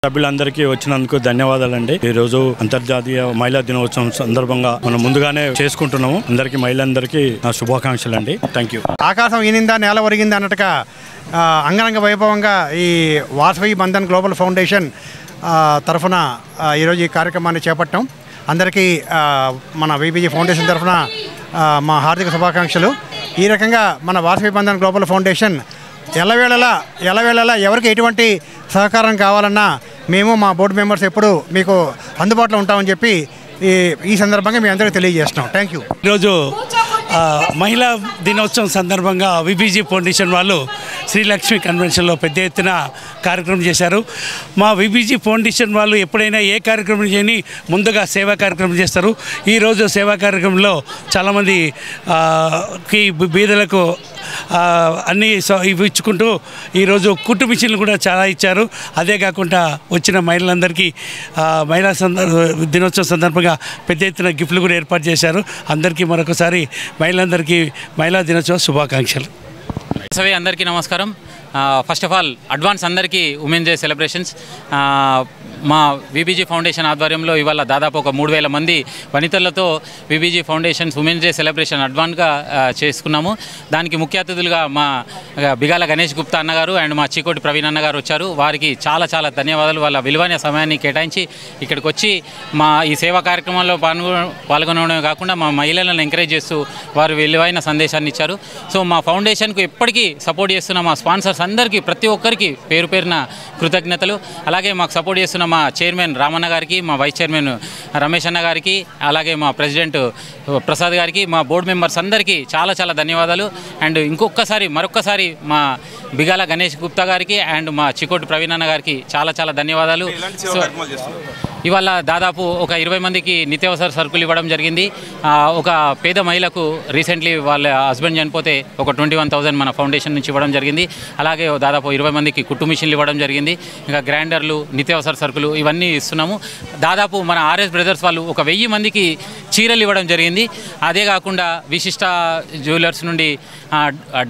సభ్యులందరికీ వచ్చినందుకు ధన్యవాదాలండి. ఈ రోజు అంతర్జాతీయ మహిళా దినోత్సవం సందర్భంగా మనం ముందుగానే చేసుకుంటున్నాము. అందరికీ మహిళలందరికీ నా శుభాకాంక్షలు అండి. Thank you. ఆకాశం ఈనిందా నేల ఒరిగిందా అన్నట్టుగా అంగరంగ వైభవంగా ఈ వాసవి బంధన్ గ్లోబల్ ఫౌండేషన్ తరఫున ఈరోజు ఈ కార్యక్రమాన్ని చేపట్టాం. అందరికీ మన విబిజి ఫౌండేషన్ తరఫున మా హార్దిక శుభాకాంక్షలు. ఈ రకంగా మన వాసవి బంధన్ గ్లోబల్ ఫౌండేషన్ ఎల్లవేళలా ఎవరికి ఎటువంటి సహకారం కావాలన్నా మేము మా బోర్డు మెంబర్స్ ఎప్పుడు మీకు అందుబాటులో ఉంటామని చెప్పి ఈ సందర్భంగా మీ అందరికీ తెలియజేస్తున్నాం. Thank you. ఈరోజు మహిళా దినోత్సవం సందర్భంగా విబిజి ఫౌండేషన్ వాళ్ళు శ్రీలక్ష్మి కన్వెన్షన్లో పెద్ద ఎత్తున కార్యక్రమం చేశారు. మా విబిజి ఫౌండేషన్ వాళ్ళు ఎప్పుడైనా ఏ కార్యక్రమం చేయని ముందుగా సేవా కార్యక్రమం చేస్తారు. ఈరోజు సేవా కార్యక్రమంలో చాలామంది బీదలకు అన్నీ ఇవి ఇచ్చుకుంటూ ఈరోజు కుట్టు మిషన్లు కూడా చాలా ఇచ్చారు. అదే కాకుండా వచ్చిన మహిళలందరికీ మహిళా దినోత్సవం సందర్భంగా పెద్ద ఎత్తున గిఫ్ట్లు కూడా ఏర్పాటు చేశారు. అందరికీ మరొకసారి మహిళలందరికీ మహిళా దినోత్సవ శుభాకాంక్షలు. అందరికీ నమస్కారం. ఫస్ట్ ఆఫ్ ఆల్ అడ్వాన్స్ అందరికీ ఉమెన్స్ డే సెలబ్రేషన్స్. మా విబిజి ఫౌండేషన్ ఆధ్వర్యంలో ఇవాళ దాదాపు ఒక 3000 మంది వనితలతో VBG foundation's women's day celebration అడ్వాన్స్గా చేసుకున్నాము. దానికి ముఖ్య అతిథులుగా మా బిగాల గణేష్ గుప్తా అన్నగారు అండ్ మా చీకోటి ప్రవీణ్ అన్నగారు వచ్చారు. వారికి చాలా చాలా ధన్యవాదాలు. వాళ్ళ విలువైన సమయాన్ని కేటాయించి ఇక్కడికి వచ్చి మా ఈ సేవా కార్యక్రమంలో పాల్గొనడమే కాకుండా మా మహిళలను ఎంకరేజ్ చేస్తూ వారు విలువైన సందేశాన్ని ఇచ్చారు. సో మా ఫౌండేషన్కు ఎప్పటికీ సపోర్ట్ చేస్తున్న మా స్పాన్సర్స్ అందరికీ ప్రతి ఒక్కరికి పేరు పేరున కృతజ్ఞతలు. అలాగే మాకు సపోర్ట్ చేస్తున్న మా చైర్మన్ రామన్న గారికి, మా వైస్ చైర్మన్ రమేష్ అన్న గారికి, అలాగే మా ప్రెసిడెంట్ ప్రసాద్ గారికి, మా బోర్డు మెంబర్స్ అందరికీ చాలా చాలా ధన్యవాదాలు. అండ్ మరొక్కసారి మా బిగాల గణేష్ గుప్తా గారికి అండ్ మా చికోటి ప్రవీణ్ అన్న గారికి చాలా చాలా ధన్యవాదాలు. సో ఇవాళ దాదాపు ఒక 20 మందికి నిత్యావసర సరుకులు ఇవ్వడం జరిగింది. ఒక పేద మహిళకు రీసెంట్లీ వాళ్ళ హస్బెండ్ చనిపోతే ఒక 21,000 మన ఫౌండేషన్ నుంచి ఇవ్వడం జరిగింది. అలాగే దాదాపు 20 మందికి కుట్టు మిషన్లు ఇవ్వడం జరిగింది. ఇంకా గ్రైండర్లు, నిత్యావసర సరుకులు ఇవన్నీ ఇస్తున్నాము. దాదాపు మన ఆర్ఎస్ బ్రదర్స్ వాళ్ళు ఒక 1000 మందికి చీరలు ఇవ్వడం జరిగింది. అదే కాకుండా విశిష్ట జ్యువెలర్స్ నుండి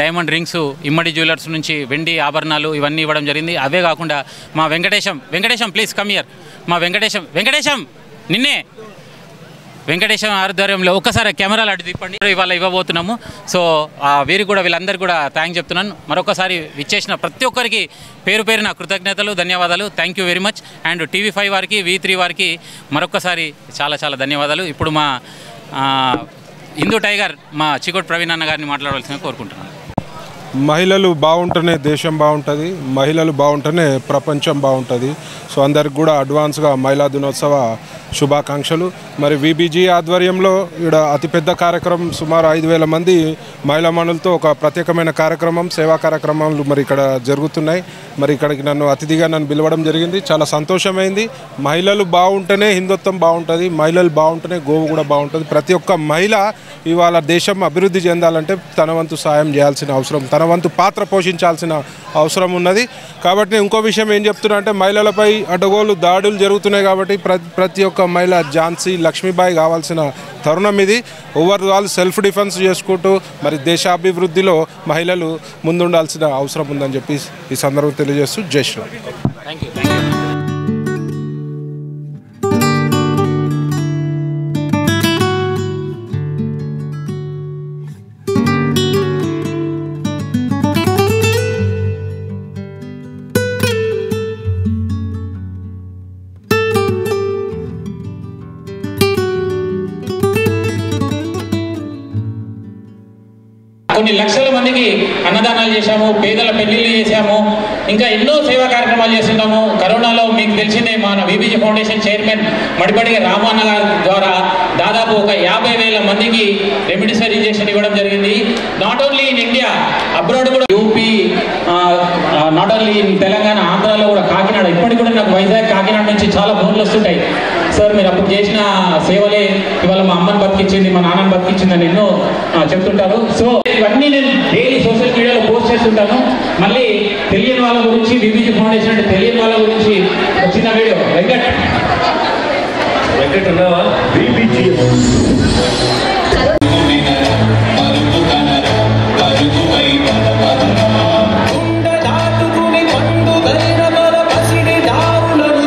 డైమండ్ రింగ్స్, ఇమ్మడి జ్యువెలర్స్ నుంచి వెండి ఆభరణాలు ఇవన్నీ ఇవ్వడం జరిగింది. అవే కాకుండా మా వెంకటేశం ప్లీజ్ కమ్ హియర్. మా వెంకటేశం ఆధ్వర్యంలో ఒక్కసారి కెమెరాలు అటు తిప్పండి. ఇవాళ ఇవ్వబోతున్నాము. సో వీళ్ళందరికీ కూడా థ్యాంక్స్ చెప్తున్నాను. మరొకసారి విచ్చేసిన ప్రతి ఒక్కరికి పేరు పేరున కృతజ్ఞతలు, ధన్యవాదాలు. Thank you very much. And TV5 వారికి, V3 వారికి మరొకసారి చాలా చాలా ధన్యవాదాలు. ఇప్పుడు మా హిందూ టైగర్ మా చికోటి ప్రవీణ్ అన్న గారిని మాట్లాడవలసిందిగా కోరుకుంటున్నాను. మహిళలు బాగుంటేనే దేశం బాగుంటుంది, మహిళలు బాగుంటేనే ప్రపంచం బాగుంటుంది. సో అందరికి కూడా అడ్వాన్స్గా మహిళా దినోత్సవ శుభాకాంక్షలు. మరి విబిజి ఆధ్వర్యంలో ఇక్కడ అతిపెద్ద కార్యక్రమం, సుమారు 5,000 మంది మహిళా మనులతో ఒక ప్రత్యేకమైన కార్యక్రమం, సేవా కార్యక్రమాలు మరి ఇక్కడ జరుగుతున్నాయి. మరి ఇక్కడికి అతిథిగా పిలవడం జరిగింది. చాలా సంతోషమైంది. మహిళలు బాగుంటేనే హిందుత్వం బాగుంటుంది, మహిళలు బాగుంటేనే గోవు కూడా బాగుంటుంది. ప్రతి ఒక్క మహిళ ఇవాళ దేశం అభివృద్ధి చెందాలంటే తన వంతు సాయం చేయాల్సిన అవసరం, తన వంతు పాత్ర పోషించాల్సిన అవసరం ఉన్నది. కాబట్టి ఇంకో విషయం ఏం చెప్తున్నా అంటే, మహిళలపై అడ్డగోలు దాడులు జరుగుతున్నాయి. కాబట్టి ప్రతి ఒక్క మహిళ ఝాన్సీ లక్ష్మీబాయి కావాల్సిన తరుణం ఇది. వాళ్ళు సెల్ఫ్ డిఫెన్స్ చేసుకుంటూ మరి దేశాభివృద్ధిలో మహిళలు ముందుండాల్సిన అవసరం ఉందని చెప్పి ఈ సందర్భం తెలియజేస్తూ జై శ్రీరామ్. Thank you. కొన్ని లక్షల మందికి అన్నదానాలు చేశాము, పేదల పెళ్లిళ్ళు చేశాము, ఇంకా ఎన్నో సేవా కార్యక్రమాలు చేస్తున్నాము. కరోనాలో మీకు తెలిసిందే మన విబిజి ఫౌండేషన్ చైర్మన్ మడిపడిగ రామన్న గారి ద్వారా దాదాపు ఒక 50,000 మందికి రెమిడిసివిర్ ఇంజెక్షన్ ఇవ్వడం జరిగింది. Not only in India, abroad కూడా, UP, not only in Telangana, ఆంధ్రాలో కూడా, కాకినాడ, ఇప్పటికి కూడా నాకు వైజాగ్, కాకినాడ నుంచి చాలా ఫోన్లు వస్తుంటాయి. సార్ మీరు అప్పుడు చేసిన సేవలే ఇవాళ మా అమ్మని బతికించింది, మా నాన్నని బతికించిందని ఎన్నో చెప్తుంటారు. సో ఇవన్నీ నేను డైలీ సోషల్ మీడియాలో పోస్ట్ చేస్తుంటాను. మళ్ళీ తెలియని వాళ్ళ గురించి, విబిజి ఫౌండేషన్ అంటే తెలియని వాళ్ళ గురించి ఒక చిన్న వీడియో. వెంకట్ ఉన్నావా? దాటుకుని పండు దైన పసిడి దారులను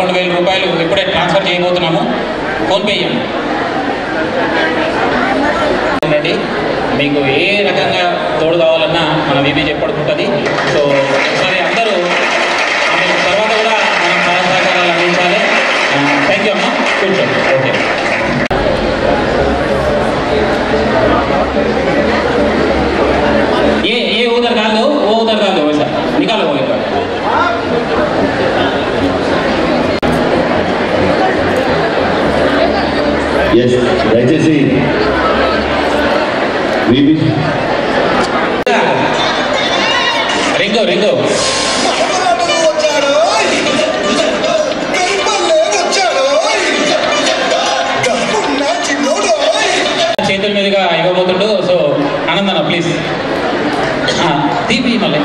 11,000 రూపాయలు ఇప్పుడే ట్రాన్స్ఫర్ చేయబోతున్నాము. ఫోన్పే ఇవ్వండి. మీకు ఏ రకంగా తోడు కావాలన్నా మన వీబీజీ ఎప్పటికుంటుంది. సో ఒకసారి అందరూ తర్వాత కూడా మనం సహాయ సహకారాలు అందించాలి. థ్యాంక్ యూ అమ్మా. కూర్చోండి. ఓకే. ये उधर डाल दो, वो उधर डाल दो, वैसा निकालो वो इधर. यस దయచేసి రింగో రింగో చేతుల మీదుగా ఇవ్వబోతుండు. సో ఆనందన్న ప్లీజ్ దీపి మళ్ళీ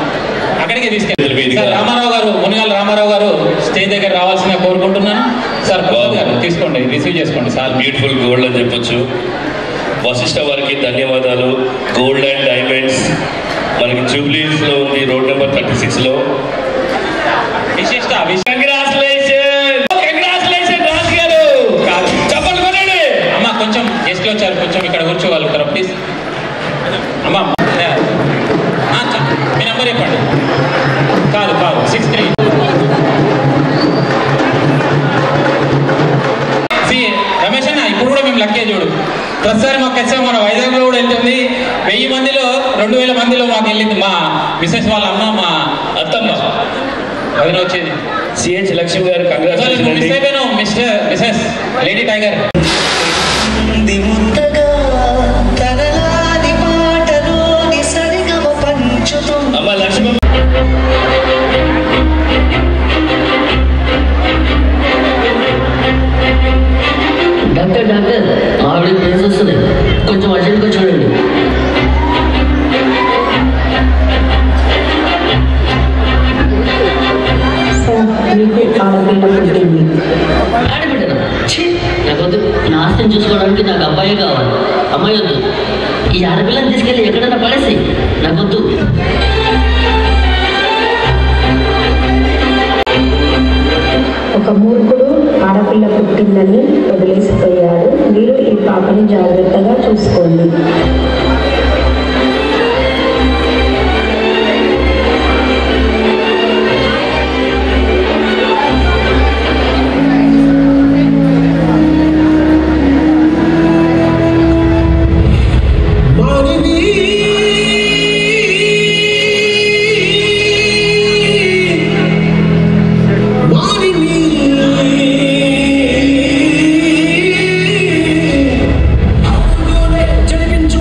అక్కడికే తీసుకెళ్ళి సార్ రామారావు గారు, మునిగాల రామారావు గారు స్టేజ్ దగ్గర రావాల్సిందిగా కోరుకుంటున్నాను. సార్ ప్రసాద్ గారు తీసుకోండి, రిసీవ్ చేసుకోండి. సార్ బ్యూటిఫుల్ గోల్డ్ అని చెప్పొచ్చు. వశిష్ఠ వారికి ధన్యవాదాలు. గోల్డ్ అండ్ డైమండ్స్ మనకి జూబ్లీస్లో ఉంది, రోడ్ నెంబర్ 36లో. విశిష్ట అమ్మ కొంచెం గెస్ట్లు వచ్చారు, కొంచెం ఇక్కడ కూర్చోగలుగుతారా ప్లీజ్? అమ్మ మీ నెంబర్ చెప్పండి. కాదు 63. రమేష్ అన్న ఇప్పుడు కూడా మేము లక్కే చూడు. ప్రతిసారి మాకు వచ్చాము, మన వైజాగ్లో కూడా వెళ్తుంది. 1000 మందిలో 2000 మందిలో మాకు వెళ్ళింది. మా మిసెస్ వాళ్ళ అమ్మ, మా అత్తమ్మ అది వచ్చేది. సిహెచ్ లక్ష్మి గారు మిస్సెస్ లేడీ టైగర్. అమ్మ లక్ష్మి డాక్టర్ ఆవిడ ప్లేస్ వస్తుంది, కొంచెం అర్జెంట్గా చూడండి. నాకొద్దు, నా ఆస్తిని చూసుకోవడానికి నాకు అబ్బాయే కావాలి, అమ్మాయి వద్దు. ఈ ఆడపిల్లని తీసుకెళ్ళి ఎక్కడైనా పడేసి, నాకొద్దు. ఒక మూర్ఖుడు ఆడపిల్ల పుట్టిందని వదిలేసిపోయాడు. మీరు ఈ పాపని జాగ్రత్తగా చూసుకోండి. జరిగించు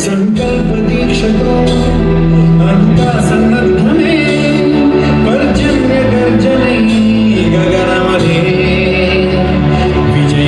సంకల్ప దీక్షతో అంతా సన్నద్ధమే పర్జన్య గర్జనే గగనమనే విజయ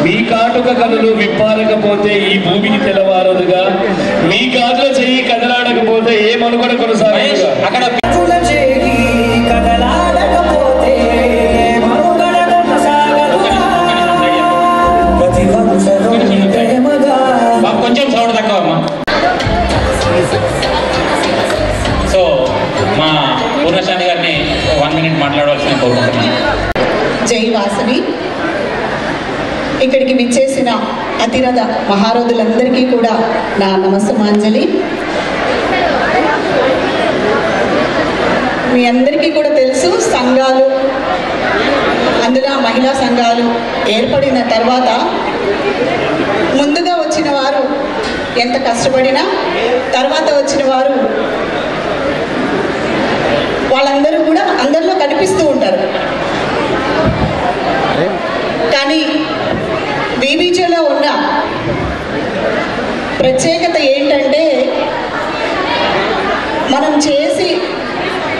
మీ కాటుక కనులు విప్పారకపోతే ఈ భూమికి తెలవారదుగా, మీ కాటుల చెయ్యి కదలాడకపోతే ఏ మనుగడ కొనసాగదుగా. అక్కడ కొంచెం సౌండ్ తక్కువ అమ్మా. సో మా పూర్ణశాంతి గారిని 1 minute మాట్లాడవలసిన కోరుకుంటున్నాను. జై వాసవి. ఇక్కడికి విచ్చేసిన అతిరథ మహారథులందరికీ కూడా నా నమస్సమాంజలి. మీ అందరికీ కూడా తెలుసు, సంఘాలు అందులో మహిళా సంఘాలు ఏర్పడిన తర్వాత ముందుగా వచ్చిన వారు ఎంత కష్టపడినా తర్వాత వచ్చిన వారు వాళ్ళందరూ కూడా అందరిలో కనిపిస్తూ ఉంటారు. కానీ బీబీజీలో ఉన్న ప్రత్యేకత ఏంటంటే మనం చేసి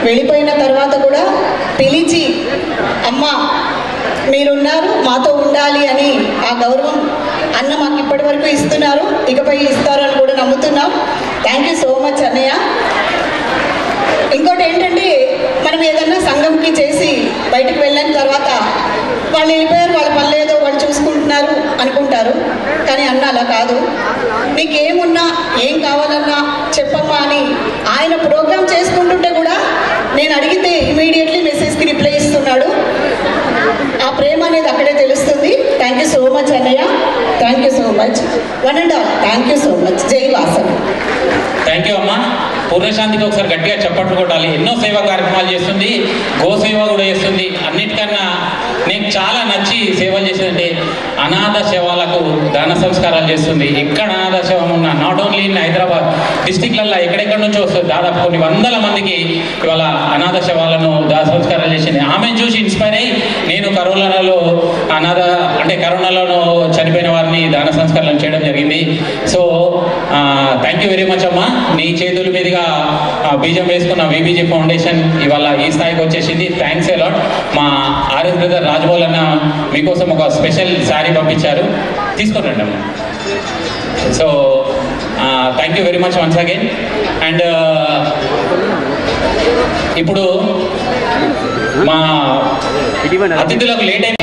వెళ్ళిపోయిన తర్వాత కూడా పిలిచి అమ్మ మీరున్నారు మాతో ఉండాలి అని ఆ గౌరవం అన్న మాకు ఇప్పటి వరకు ఇస్తున్నారు, ఇకపై ఇస్తారని కూడా నమ్ముతున్నాం. థ్యాంక్ యూ సో మచ్ అన్నయ్య. ఇంకోటి ఏంటంటే మనం ఏదన్నా సంఘంకి చేసి బయటకు వెళ్ళిన తర్వాత వాళ్ళు వెళ్ళిపోయారు, వాళ్ళ పని లేదో వాళ్ళు చూసుకుంటున్నారు అనుకుంటారు. కానీ అన్న అలా కాదు, నీకేమున్నా ఏం కావాలన్నా చెప్పమ్మా అని ఆయన ప్రోగ్రామ్ చేసుకుంటుంటే కూడా నేను అడిగితే ఇమీడియట్లీ మెసేజ్కి రిప్లై ఇస్తున్నాడు. ఆ ప్రేమ అనేది అక్కడే తెలుస్తుంది. థ్యాంక్ యూ సో మచ్ అన్నయ్య, thank you so much, one and all thank you so much. జై వాసవి. థ్యాంక్ యూ అమ్మా. పూర్ణశాంతికి ఒకసారి గట్టిగా చప్పట్లు కొట్టాలి. ఎన్నో సేవా కార్యక్రమాలు చేస్తుంది, గోసేవ కూడా చేస్తుంది. అన్నిటికన్నా నేను చాలా నచ్చి సేవలు చేసేదంటే అనాథ శవాలకు దాన సంస్కారాలు చేస్తుంది. ఎక్కడ అనాథ శవం ఉన్నా, నాట్ ఓన్లీ ఇన్ హైదరాబాద్ డిస్టిక్లలో ఎక్కడెక్కడ నుంచో వస్తుంది. దాదాపు కొన్ని వందల మందికి ఇవాళ అనాథ శవాలను దాన సంస్కారాలు చేసింది. ఆమెను చూసి ఇన్స్పైర్ అయ్యి నేను కరోనాలో కరోనాలో చనిపోయిన వారిని దాన సంస్కారాలు చేయడం జరిగింది. So thank you very much అమ్మా. నీ చేతుల మీదుగా బీజం వేసుకున్న విబీజీ ఫౌండేషన్ ఇవాళ ఈ స్థాయికి వచ్చేసింది. Thanks a lot. మా ఆర్ఎస్ బ్రదర్ రాజ్మౌల్ అన్న మీకోసం ఒక స్పెషల్ శారీ పంపించారు, తీసుకొని రండి అమ్మా. So thank you very much once again. And ఇప్పుడు మా అతిథులకు లేట్ అయిన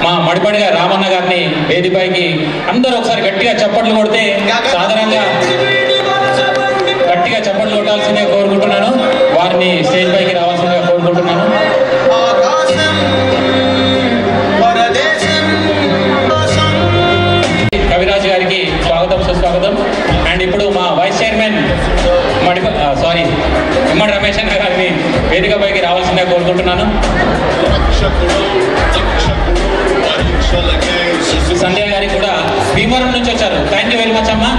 మా మడిపడిగా రామన్న గారిని వేదికపైకి అందరూ ఒకసారి గట్టిగా చప్పట్లు కొడితే సాధారణంగా గట్టిగా చప్పట్లు కొట్టాల్సిందే కోరుకుంటున్నాను. వారిని స్టేజ్ పైకి రావాల్సిందిగా కోరుకుంటున్నాను. కవిరాజ్ గారికి స్వాగతం సుస్వాగతం. అండ్ ఇప్పుడు మా వైస్ చైర్మన్ ఇమ్మడి రమేష్ అన్న గారిని వేదికపైకి రావాల్సిందిగా కోరుకుంటున్నాను. సంధ్య గారికి కూడా భీమవరం నుంచి వచ్చారు. థ్యాంక్ యూ వెరీ మచ్ అమ్మా.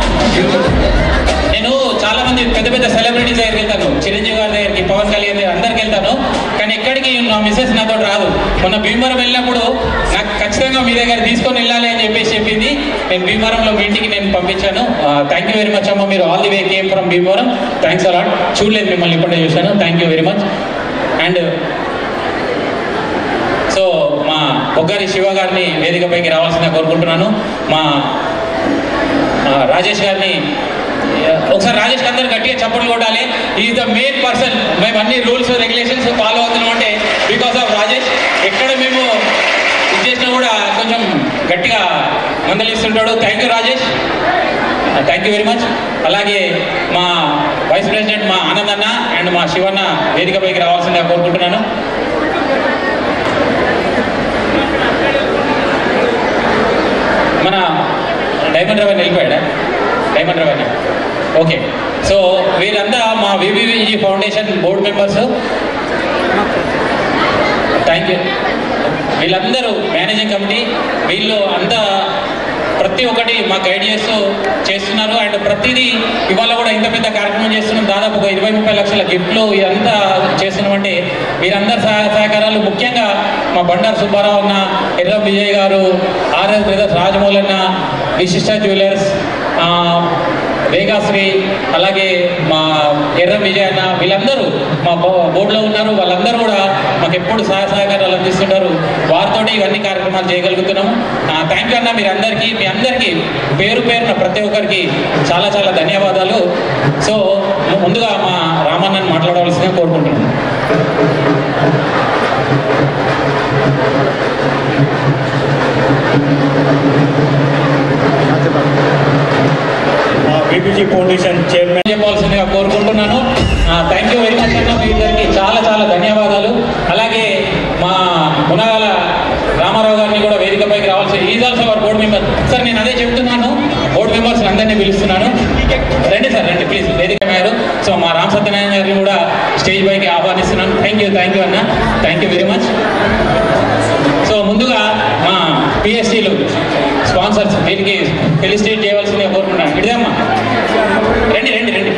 నేను చాలా మంది పెద్ద పెద్ద సెలబ్రిటీస్ దగ్గరికి వెళ్తాను, చిరంజీవి గారి దగ్గరికి, పవన్ కళ్యాణ్ దగ్గర అందరికి వెళ్తాను. కానీ ఎక్కడికి నా మిస్సెస్ నాతో రాదు. మొన్న భీమవరం వెళ్ళినప్పుడు నాకు ఖచ్చితంగా మీ దగ్గర తీసుకొని వెళ్ళాలి అని చెప్పింది. నేను భీమవరంలో మీ ఇంటికి నేను పంపించాను. థ్యాంక్ యూ వెరీ మచ్ అమ్మ. మీరు all the way came from Bhimavaram. Thanks a lot. చూడలేదు మిమ్మల్ని ఇప్పుడే చూశాను. Thank you very much. And so మా బొగ్గారి శివ గారిని వేదికపైకి రావాల్సిందిగా కోరుకుంటున్నాను. మా రాజేష్ గారిని ఒకసారి రాజేష్ అందరూ గట్టిగా చప్పట్లు కొట్టాలి. Is the main person. మేము అన్ని రూల్స్ రెగ్యులేషన్స్ ఫాలో అవుతున్నాం అంటే బికాస్ ఆఫ్ రాజేష్. ఎక్కడ మేము ఇది చేసినా కూడా కొంచెం గట్టిగా మందలిస్తుంటాడు. Thank you Rajesh, thank you very much. అలాగే మా వైస్ ప్రెసిడెంట్ మా ఆనంద్ అన్న అండ్ మా శివన్న వేదికపైకి రావాల్సిందిగా కోరుకుంటున్నాను. మన డైమండ్ రవన్ వెళ్ళిపోయాడా? Diamond రవన్ okay. సో వీరంతా మా VBG foundation board members. Thank you. వీళ్ళందరూ మేనేజింగ్ కమిటీ, వీళ్ళు అంతా ప్రతి ఒక్కటి మాకు గైడ్ చేస్తూ చేస్తున్నారు. అండ్ ప్రతిదీ ఇవాళ కూడా ఇంత పెద్ద కార్యక్రమం చేస్తున్నాం. దాదాపు ఒక 20-30 లక్షల గిఫ్ట్లు ఇదంతా చేస్తున్నామంటే వీరందరి సహకారాలు, ముఖ్యంగా మా బండారు సుబ్బారావు అన్న, ఎర్రం విజయ్ గారు, ఆర్ఎస్ బ్రదర్స్ రాజమౌళి అన్న, విశిష్ట జ్యువెలర్స్, వేగాశ్రీ, అలాగే మా ఎర్రం విజయ్ అన్న, వీళ్ళందరూ మా బోర్డులో ఉన్నారు. వాళ్ళందరూ కూడా మాకు ఎప్పుడు సహకారాలు అందిస్తుంటారు. వారితో ఇవన్నీ కార్యక్రమాలు చేయగలుగుతున్నాము. థ్యాంక్ యూ అన్న. మీ అందరికీ పేరు పేరున ప్రతి ఒక్కరికి చాలా చాలా ధన్యవాదాలు. సో ముందుగా మా రామన్నని మాట్లాడవలసిందిగా కోరుకుంటున్నాను. విబిజి ఫౌండేషన్ చైర్మన్ చెప్పాల్సిందిగా కోరుకుంటున్నాను. థ్యాంక్ యూ వెరీ మచ్ అన్న. మీ ఇద్దరికి చాలా చాలా ధన్యవాదాలు. అలాగే మా మునగాల రామారావు గారిని కూడా వేదికపైకి రావాల్సి, is also our board member. Sir నేను అదే చెప్తున్నాను, బోర్డు మెంబర్స్ అందరినీ పిలుస్తున్నాను. రండి సార్, రండి ప్లీజ్ వేదిక గారు. సో మా రామ్ సత్యనారాయణ గారిని కూడా స్టేజ్ పైకి ఆహ్వానిస్తున్నాను. థ్యాంక్ యూ అన్న, thank you very much. So ముందుగా మా పిఎస్సీలు స్పాన్సర్స్ వీరికి ఫెలిసిటేట్ చేయవలసిందిగా కోరుకుంటున్నాను. ఇదేమ్మా రండి రండి రండి.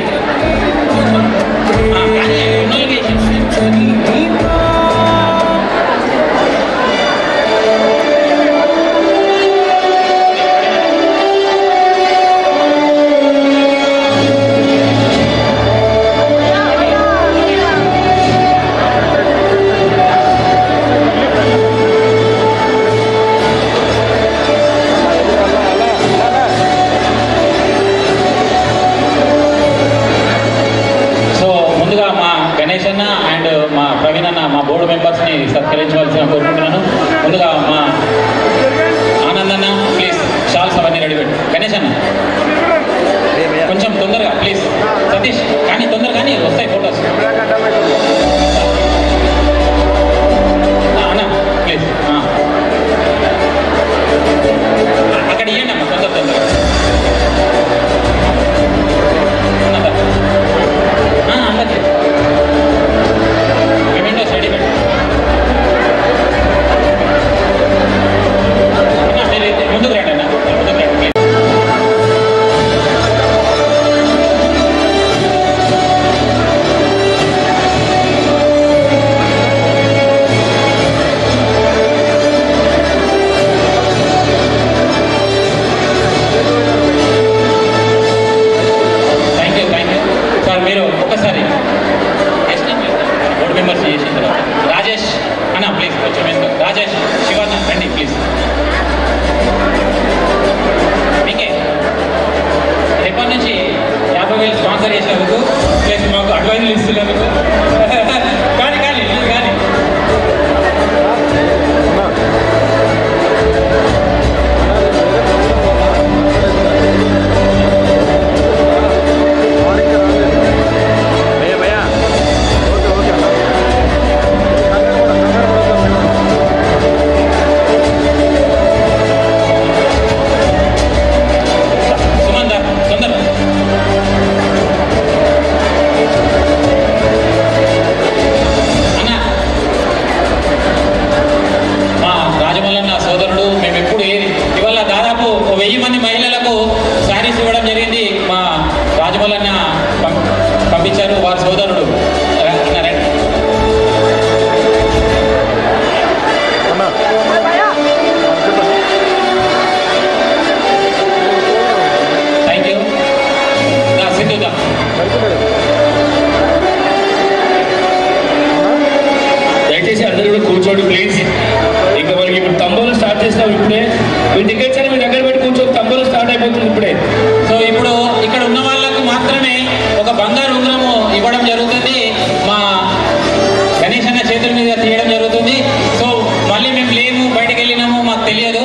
సత్కరించవలసిన కోరుకుంటున్నాను. ముందుగా మా ఆనంద్ అన్న ప్లీజ్ షాల్స్ అవన్నీ రెడీ పెట్టు. గణేష్ అన్న కొంచెం తొందరగా ప్లీజ్. సతీష్ కానీ తొందరగా కానీ వస్తాయి ఫొటోస్. అన్న ప్లీజ్ అక్కడ ఇవ్వండి అమ్మ తొందరగా. అందరికీ విండోస్ రెడీ పెట్టు. ముందుకు రండి అన్న, ముందుకు రండి ప్లీజ్. Thank you sir. మీరు ఒక్కసారి బోర్డు మెంబర్స్ చేసిన తర్వాత రాజేష్ అన్న ప్లీజ్ కొంచెం ఎందుకు, రాజేష్ శివన్న రండి ప్లీజ్. మీకే రేపటి నుంచి 50,000 స్పాన్సర్ చేసినందుకు ప్లస్ మాకు అడ్వైజులు ఇస్తున్నందుకు కానీ కానీ కానీ పంపించారు వారి సోదరుడు. Thank you. సింధుదా దయచేసి అందరూ కూడా కూర్చోండి ప్లీజ్. ఇంకా మనకి ఇప్పుడు తంబోలు స్టార్ట్ చేస్తాం. ఇప్పుడే మీ టికెట్స్ అని మీ దగ్గర పెట్టి కూర్చొని తంబోలు స్టార్ట్ అయిపోతుంది ఇప్పుడే. సో ఇప్పుడు ఇక్కడ ఉన్న వాళ్ళకు మాత్రమే ఒక బంగారు ఉంగరము ఇవ్వడం జరుగుతుంది. మా గణేష్ అన్న చేతుల మీద తీయడం జరుగుతుంది. సో మళ్ళీ మేము లేము, బయటకు వెళ్ళినాము, మాకు తెలియదు.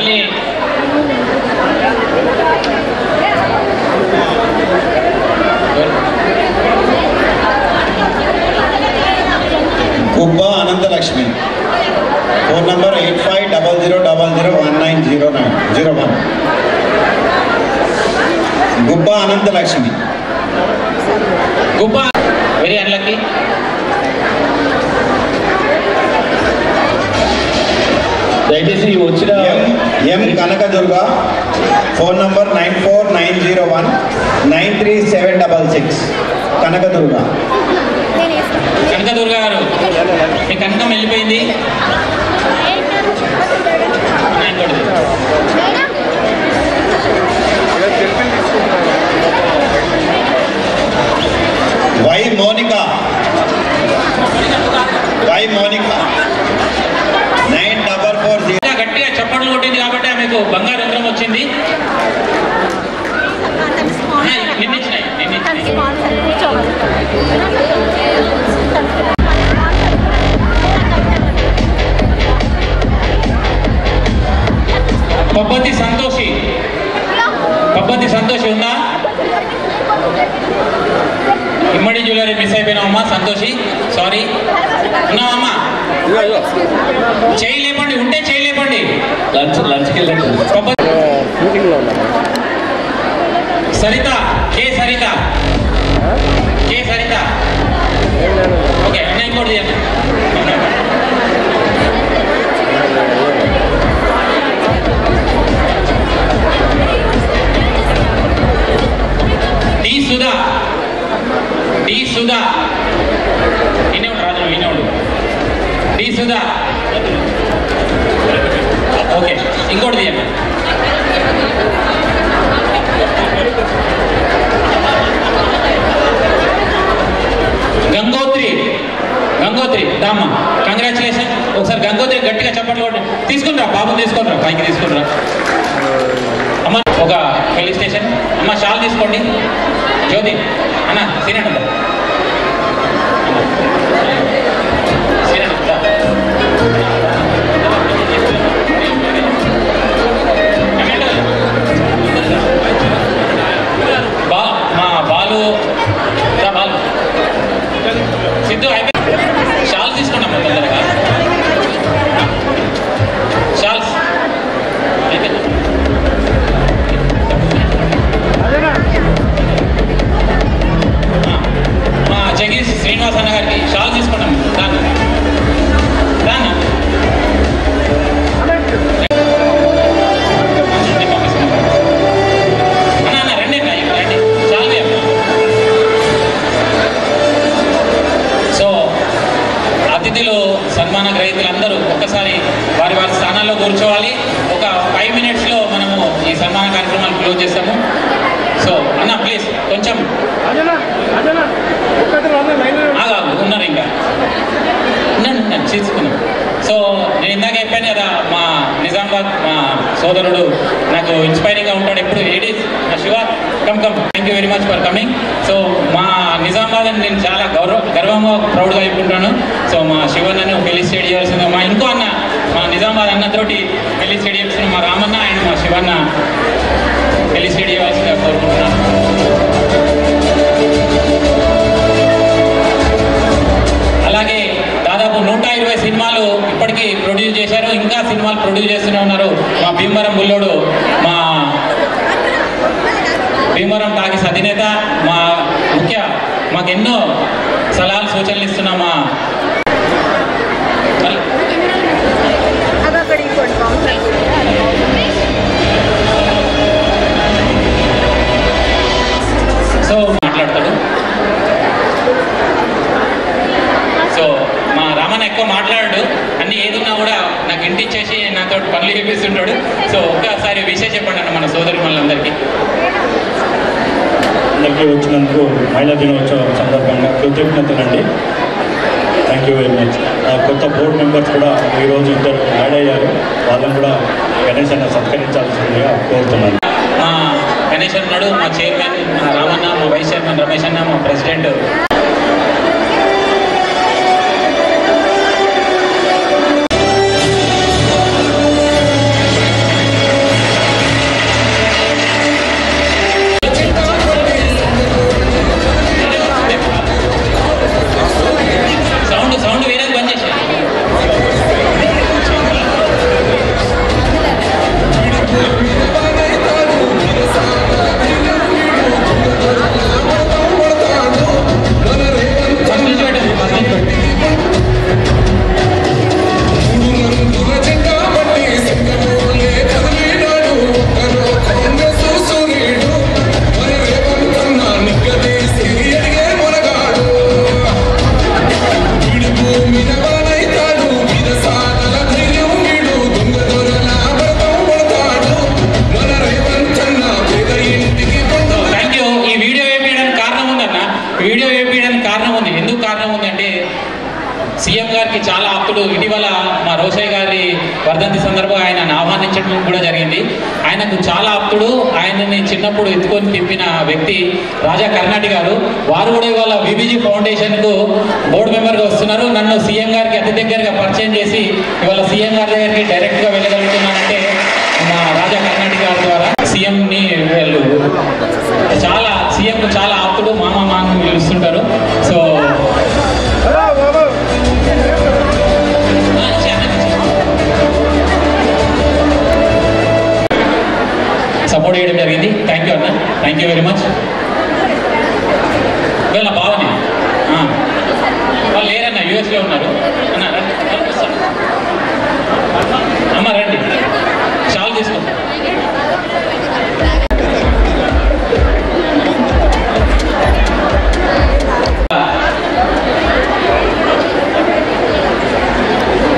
మళ్ళీ Gubba Anantalakshmi, phone number 850000190901. Gubba Anantalakshmi. Gubba very unlucky. దయచేసి వచ్చిన M Kanakadurga, phone number 9490193766. Kanakadurga. Kanakadurga garu మీ కనకం వెళ్ళిపోయింది. వై మోనిక 9440. గట్టిగా చప్పట్లు కొట్టింది కాబట్టి ఆమెకు బంగారు యంత్రం వచ్చింది. పబ్బతి సంతోషి ఉందా? ఇమ్మడి జ్యువెలరీ మిస్ అయిపోయినావమ్మా సంతోషి, సారీ. ఉన్నావమ్మా? చేయి లేపండి, ఉంటే చేయి లేపండి. లంచ్కి వెళ్ళండి. సరిత, కే సరిత, ఓకే. అన్న ఇంకోటి చేయండి. డి సుధా ఈయనవుడు రాజు, ఈయనవుడు డి సుధా. ఓకే, ఇంకోటి తీయండి. గంగోత్రి దామా, కంగ్రాచులేషన్. ఒకసారి గంగోత్రి గట్టిగా చప్పట్లు కొట్టి తీసుకుంటారా బాబు, తీసుకుంటారా పైకి తీసుకుంటారా అమ్మ. ఒక పోలీస్ స్టేషన్ అమ్మ, షాల్ తీసుకోండి. జ్యోతి అన్న సీనియర్ మా బాలు సిద్ధు అయిపోయి షాల్స్ తీసుకున్నాం తొందరగా. షాల్స్ మా జగీష్ శ్రీనివాస్ అన్న గారికి షాల్ తీసుకున్నాం. దాన్ని అతిథులు, సన్మాన గ్రహీతలందరూ ఒక్కసారి వారి స్థానాల్లో కూర్చోవాలి. ఒక 5 minutesలో మనము ఈ సన్మాన కార్యక్రమాలు క్లోజ్ చేస్తాము. సో అన్న ప్లీజ్ కొంచెం ఉన్నారు, ఇంకా ఉన్నాను తీసుకున్నాం. సో నేను ఇందాక చెప్పాను కదా, మా నిజామాబాద్ మా సోదరుడు నాకు ఇన్స్పైరింగ్గా ఉంటాడు ఎప్పుడు. Aedes Shiva, come. Thank you very much for coming. So మా నిజామాబాద్ అని నేను చాలా గర్వంగా ప్రౌడ్గా చెప్పుకుంటాను. సో మా శివన్నను ఫెలిసిటేట్ చేయాల్సింది, మా ఇంకో అన్న మా నిజామాబాద్ అన్నతోటి ఫెలిసిటేట్ చేయాల్సిన మా రామన్న అండ్ మా శివన్న ఫెలిసిటేట్ చేయాల్సిందిగా కోరుకుంటున్నాను. అలాగే దాదాపు 120 సినిమాలు ఇప్పటికీ ప్రొడ్యూస్ చేశారు. ఇంకా సినిమాలు ప్రొడ్యూస్ చేస్తూనే ఉన్నారు. మా భీమవరం బుల్లోడు, మా భీమవరం టాకీస్ అధినేత, మాకెన్నో సలహాలు సూచనలు ఇస్తున్న మా సో మాట్లాడతాడు. సో మా రామన్న ఎక్కువ మాట్లాడాడు, అన్ని ఏదున్నా కూడా నాకు ఇంటిచ్చేసి నాతో పనులు చేపిస్తుంటాడు. సో ఒక్కసారి విషయం చెప్పండి అన్న మన సోదరి వాళ్ళందరికీ. అందరికీ వచ్చినందుకు మహిళా దినోత్సవం సందర్భంగా కృతజ్ఞతలండి. Thank you very much. కొత్త బోర్డు మెంబర్స్ కూడా ఈరోజు ఇద్దరు యాడ్ అయ్యారు, వాళ్ళని కూడా గణేష్ అన్న సత్కరించాల్సిందిగా కోరుతున్నాను. మా గణేష్ అన్నాడు, మా చైర్మన్ రామన్న, మా వైస్ చైర్మన్ రమేష్ అన్న, మా ప్రెసిడెంట్ సీఎం గారికి చాలా ఆప్తుడు. ఇటీవల మా రోషయ్య గారి వర్ధంతి సందర్భంగా ఆయనను ఆహ్వానించడం కూడా జరిగింది. ఆయనకు చాలా ఆప్తుడు. ఆయనని చిన్నప్పుడు ఎత్తుకొని తిప్పిన వ్యక్తి రాజా కర్ణాటి గారు. వారు కూడా ఇవాళ విబిజీ ఫౌండేషన్కు బోర్డు మెంబర్గా వస్తున్నారు. నన్ను సీఎం గారికి అతి దగ్గరగా పరిచయం చేసి ఇవాళ సీఎం గారి దగ్గరికి డైరెక్ట్గా వెళ్ళగలుగుతున్నానంటే మా రాజా కర్ణాటి గారి ద్వారా. సీఎంని వీళ్ళు సీఎంకు చాలా ఆప్తుడు, మామ అని పిలుస్తుంటారు. సో సపోర్ట్ చేయడం జరిగింది. థ్యాంక్ యూ అన్న, థ్యాంక్ యూ వెరీ మచ్. వీళ్ళ భావనే వాళ్ళు లేరన్న, యూఎస్లో ఉన్నారు అన్న. అమ్మ రండి, షాల్ తీసుకో.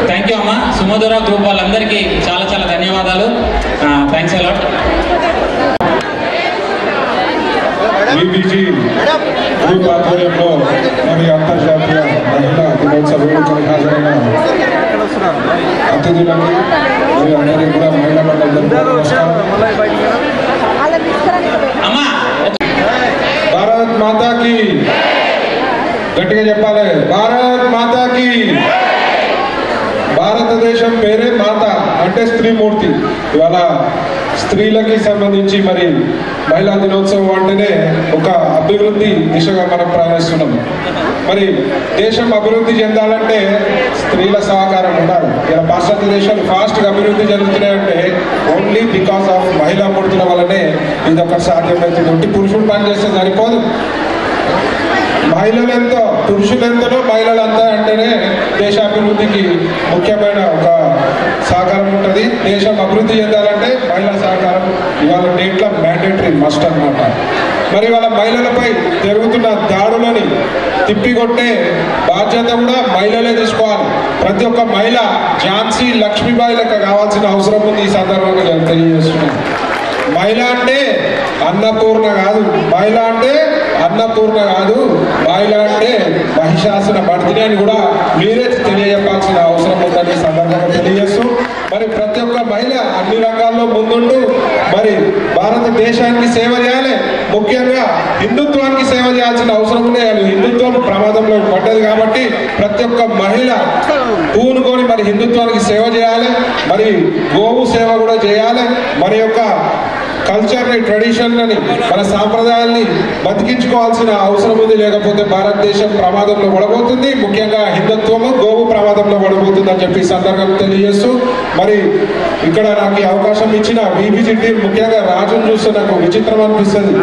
థ్యాంక్ యూ అమ్మ. సుమధుర గ్రూప్ వాళ్ళందరికీ చాలా చాలా ధన్యవాదాలు. Thanks a lot. విబిజీ గ్రూప్ ఆధ్వర్యంలో మరి అంతర్జాతీయ మహిళా దినోత్సవ వేడుకలకు హాజరైన అతిథులకు మరి అందరికీ కూడా మహిళా మండలి నమస్కారం. భారత్ మాతాకి గట్టిగా చెప్పాలి, భారత్ మాతాకి. భారతదేశం పేరే మాత అంటే స్త్రీమూర్తి. ఇవాళ స్త్రీలకి సంబంధించి మరి మహిళా దినోత్సవం అంటేనే ఒక అభివృద్ధి దిశగా మనం ప్రయాణిస్తున్నాం. మరి దేశం అభివృద్ధి చెందాలంటే స్త్రీల సహకారం ఉండాలి. ఇలా పాశ్చాత్య దేశాలు ఫాస్ట్గా అభివృద్ధి చెందుతున్నాయంటే ఓన్లీ బికాస్ ఆఫ్ మహిళా మూర్తుల వల్లనే ఇది ఒక సాధ్యమవుతుంది. పురుషుడు పని చేస్తే సరిపోదు. మహిళలు ఎంతో పురుషులు ఎంతనో మహిళలు అంతా అంటేనే దేశాభివృద్ధికి ముఖ్యమైన ఒక సహకారం ఉంటుంది. దేశం అభివృద్ధి చెందాలంటే మహిళా సహకారం ఇవాళ డేట్ల మ్యాండేటరీ మస్ట్ అన్నమాట. మరి వాళ్ళ మహిళలపై జరుగుతున్న దాడులని తిప్పికొట్టే బాధ్యత కూడా మహిళలే తీసుకోవాలి. ప్రతి ఒక్క మహిళ ఝాన్సీ లక్ష్మీబాయి లెక్క కావాల్సిన అవసరం ఉంది. ఈ సందర్భంగా నేను తెలియజేస్తున్నాను. మహిళ అంటే అన్నపూర్ణ కాదు, మహిళ అంటే అన్నపూర్ణ కాదు, మహిళ అంటే మహిషాసున భర్తిని అని కూడా మీరే తెలియజెప్పాల్సిన అవసరం ఉందని సందర్భంగా తెలియజేస్తూ మరి ప్రతి ఒక్క మహిళ అన్ని రంగాల్లో ముందుంటూ మరి భారతదేశానికి సేవ చేయాలి. ముఖ్యంగా హిందుత్వానికి సేవ చేయాల్సిన అవసరం ఉంది. హిందుత్వం ప్రమాదంలో పడ్డది కాబట్టి ప్రతి ఒక్క మహిళ పూనుకొని మరి హిందుత్వానికి సేవ చేయాలి. మరి గోవు సేవ కూడా చేయాలి. మరి యొక్క కల్చర్ని, ట్రెడిషన్ని, మన సాంప్రదాయాల్ని బతికించుకోవాల్సిన అవసరం ఉంది. లేకపోతే భారతదేశం ప్రమాదంలో పడబోతుంది. ముఖ్యంగా హిందుత్వము గోవు ప్రమాదంలో పడబోతుంది అని చెప్పి సందర్భంగా తెలియజేస్తూ మరి ఇక్కడ నాకు ఈ అవకాశం ఇచ్చిన విబిజీ టీం, ముఖ్యంగా రాజును చూస్తే నాకు విచిత్రం అనిపిస్తుంది.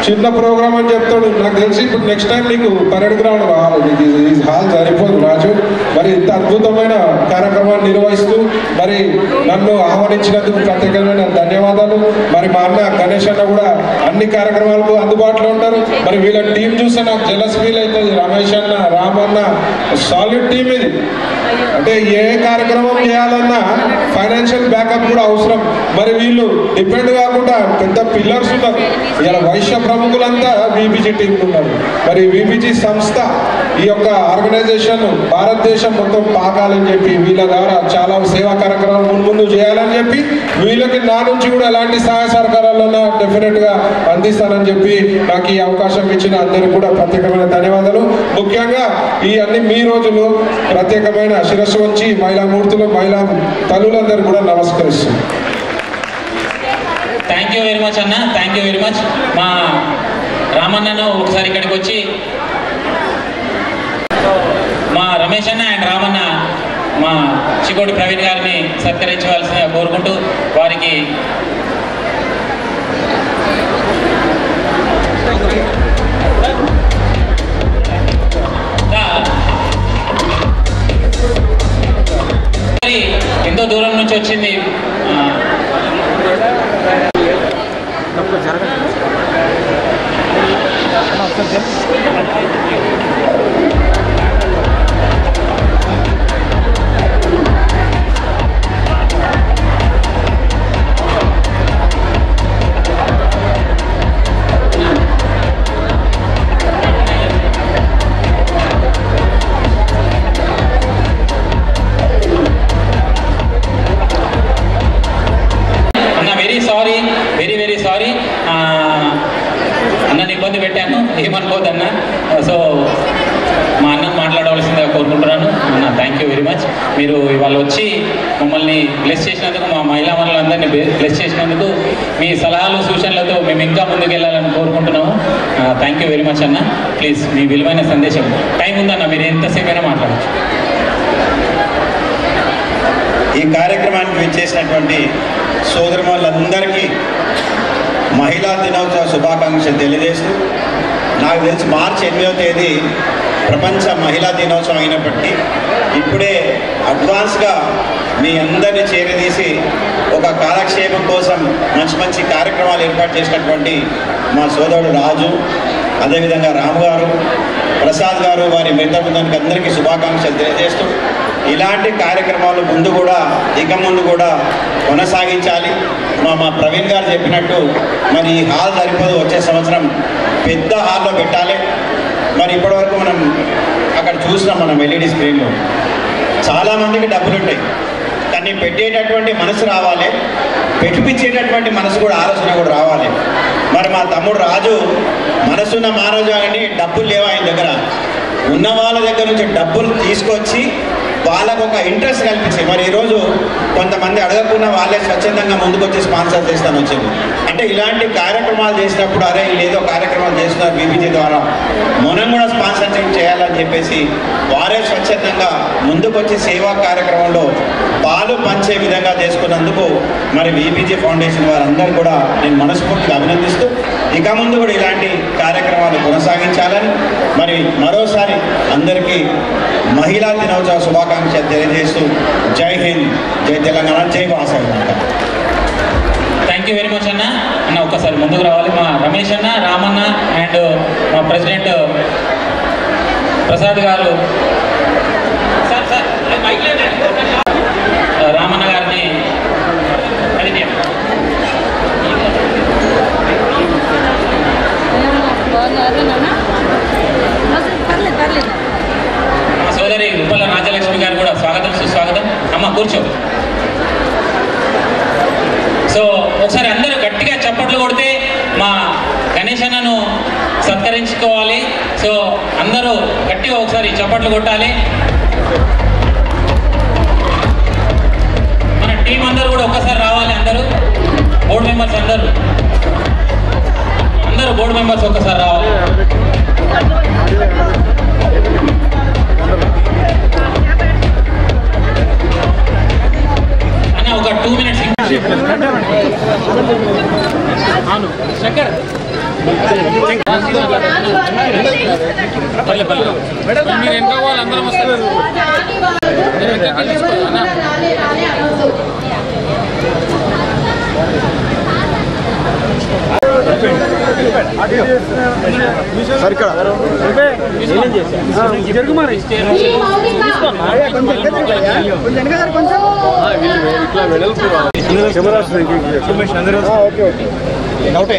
చిన్న ప్రోగ్రామ్ అని చెప్తాడు. నాకు తెలిసి ఇప్పుడు నెక్స్ట్ టైం నీకు పరేడ్ గ్రౌండ్ రావాలి, నీకు ఈ హాల్ సరిపోదు రాజు. మరి ఇంత అద్భుతమైన కార్యక్రమాన్ని నిర్వహిస్తూ మరి నన్ను ఆహ్వానించినందుకు ప్రత్యేకమైన ధన్యవాదాలు. మరి మా అన్న గణేష్ అన్న కూడా అన్ని కార్యక్రమాలకు అందుబాటులో ఉంటారు. మరి వీళ్ళ టీం చూస్తే నాకు జలస్ ఫీల్ అవుతుంది. రమేష్ అన్న, రామన్న సాలిడ్ టీం ఇది. అంటే ఏ కార్యక్రమం చేయాలన్నా ఫైనాన్షియల్ బ్యాకప్ కూడా అవసరం. మరి వీళ్ళు డిపెండ్ కాకుండా పెద్ద పిల్లర్స్ ఉన్నారు. ఇలా వైశ్య ప్రముఖులంతా విబిజీ టీంలు ఉన్నారు. మరి విబిజీ సంస్థ ఈ యొక్క ఆర్గనైజేషన్ భారతదేశం మొత్తం పాకాలని చెప్పి వీళ్ళ ద్వారా చాలా సేవా కార్యక్రమాలు ముందు చేయాలని చెప్పి వీళ్ళకి నా నుంచి కూడా ఎలాంటి సహాయ సహకారాలన్నా డెఫినెట్గా అందిస్తానని చెప్పి నాకు ఈ అవకాశం ఇచ్చిన అందరికీ కూడా ప్రత్యేకమైన ధన్యవాదాలు. ముఖ్యంగా ఈ అన్ని మీ రోజులు ప్రత్యేకమైన శిరస్సు వచ్చి మహిళా మూర్తులు, మహిళా తల్లులందరూ కూడా నమస్కరిస్తుంది. థ్యాంక్ యూ వెరీ మచ్ అన్న, థ్యాంక్ యూ వెరీ మచ్. మా రామన్నను ఒకసారి ఇక్కడికి వచ్చి మా రమేష్ అన్న అండ్ రామన్న మా చికోటి ప్రవీణ్ గారిని సత్కరించవలసిందిగా కోరుకుంటూ వారికి ఎంతో దూరం నుంచి వచ్చింది. మచ్. మీరు ఇవాళ వచ్చి మమ్మల్ని బ్లెస్ చేసినందుకు, మా మహిళా మనులందరినీ బ్లెస్ చేసినందుకు, మీ సలహాలు సూచనలతో మేము ఇంకా ముందుకు వెళ్ళాలని కోరుకుంటున్నాము. థ్యాంక్ యూ వెరీ మచ్ అన్న. ప్లీజ్ మీ విలువైన సందేశం. టైం ఉందన్న, మీరు ఎంతసేపైనా మాట్లాడచ్చు. ఈ కార్యక్రమానికి విచ్చేసినటువంటి సోదరులందరికీ మహిళా దినోత్సవ శుభాకాంక్షలు తెలియజేస్తూ, నాకు తెలిసి మార్చి 8వ తేదీ ప్రపంచ మహిళా దినోత్సవం అయినప్పటికీ ఇప్పుడే అడ్వాన్స్గా మీ అందరినీ చేరదీసి ఒక కాలక్షేపం కోసం మంచి మంచి కార్యక్రమాలు ఏర్పాటు చేసినటువంటి మా సోదరుడు రాజు, అదేవిధంగా రాము గారు, ప్రసాద్ గారు, వారి మిగతా బృందానికి అందరికీ శుభాకాంక్షలు తెలియజేస్తూ, ఇలాంటి కార్యక్రమాలు ముందు కూడా కొనసాగించాలి. మా ప్రవీణ్ గారు చెప్పినట్టు మరి ఈ హాల్ సరిపోదు, వచ్చే సంవత్సరం పెద్ద హాల్లో పెట్టాలి. మరి ఇప్పటివరకు మనం అక్కడ చూసినాం, మనం ఎల్ఈడి స్క్రీన్లో చాలామందికి డబ్బులు ఉంటాయి, కానీ పెట్టేటటువంటి మనసు రావాలి, పెట్టిపించేటటువంటి మనసు కూడా, ఆలోచన కూడా రావాలి. మరి మా తమ్ముడు రాజు మనసున్న మారోజు అని డబ్బులు లేవు ఆయన దగ్గర, ఉన్న వాళ్ళ దగ్గర నుంచి డబ్బులు తీసుకొచ్చి వాళ్ళకు ఒక ఇంట్రెస్ట్ కల్పించి, మరి ఈరోజు కొంతమంది అడగకుండా వాళ్ళే స్వచ్ఛందంగా ముందుకు వచ్చి స్పాన్సర్ చేస్తాను వచ్చింది. అంటే ఇలాంటి కార్యక్రమాలు చేసినప్పుడు అరే ఏదో కార్యక్రమాలు చేస్తున్నారు బీబీజీ ద్వారా, మనం కూడా స్పాన్సర్షిప్ చేయాలని చెప్పేసి వారే స్వచ్ఛందంగా ముందుకు వచ్చి సేవా కార్యక్రమంలో పాలు పంచే విధంగా చేసుకున్నందుకు మరి బీబీజీ ఫౌండేషన్ వారందరూ కూడా నేను మనస్ఫూర్తిగా అభినందిస్తూ, ఇక ముందు కూడా ఇలాంటి కార్యక్రమాలు కొనసాగించాలని మరి మరోసారి అందరికీ మహిళా దినోత్సవ శుభాకాంక్షలు తెలియజేస్తూ జై హింద్, జై తెలంగాణ, జై Vasavi. Thank you very much అన్న. ఒక్కసారి ముందుకు రావాలి. మా రమేష్ అన్న, రామన్న అండ్ మా ప్రెసిడెంట్ ప్రసాద్ గారు, రామన్న గారిని మా సోదరి ఉప్పల రాజలక్ష్మి గారు కూడా స్వాగతం, సుస్వాగతం. అమ్మ కూర్చో. సో ఒకసారి అందరూ గట్టిగా చప్పట్లు కొడితే మా గణేష్ అన్నను సత్కరించుకోవాలి. సో అందరూ గట్టిగా ఒకసారి చప్పట్లు కొట్టాలి. మన టీం అందరూ కూడా ఒక్కసారి రావాలి. అందరూ బోర్డు మెంబర్స్ అందరూ బోర్డు మెంబర్స్ ఒక్కసారి రావాలి. అన్న ఒక 2 minutes శంకర్ మీరు ఎంతో వాళ్ళు అందరం వస్తారు. ఓకే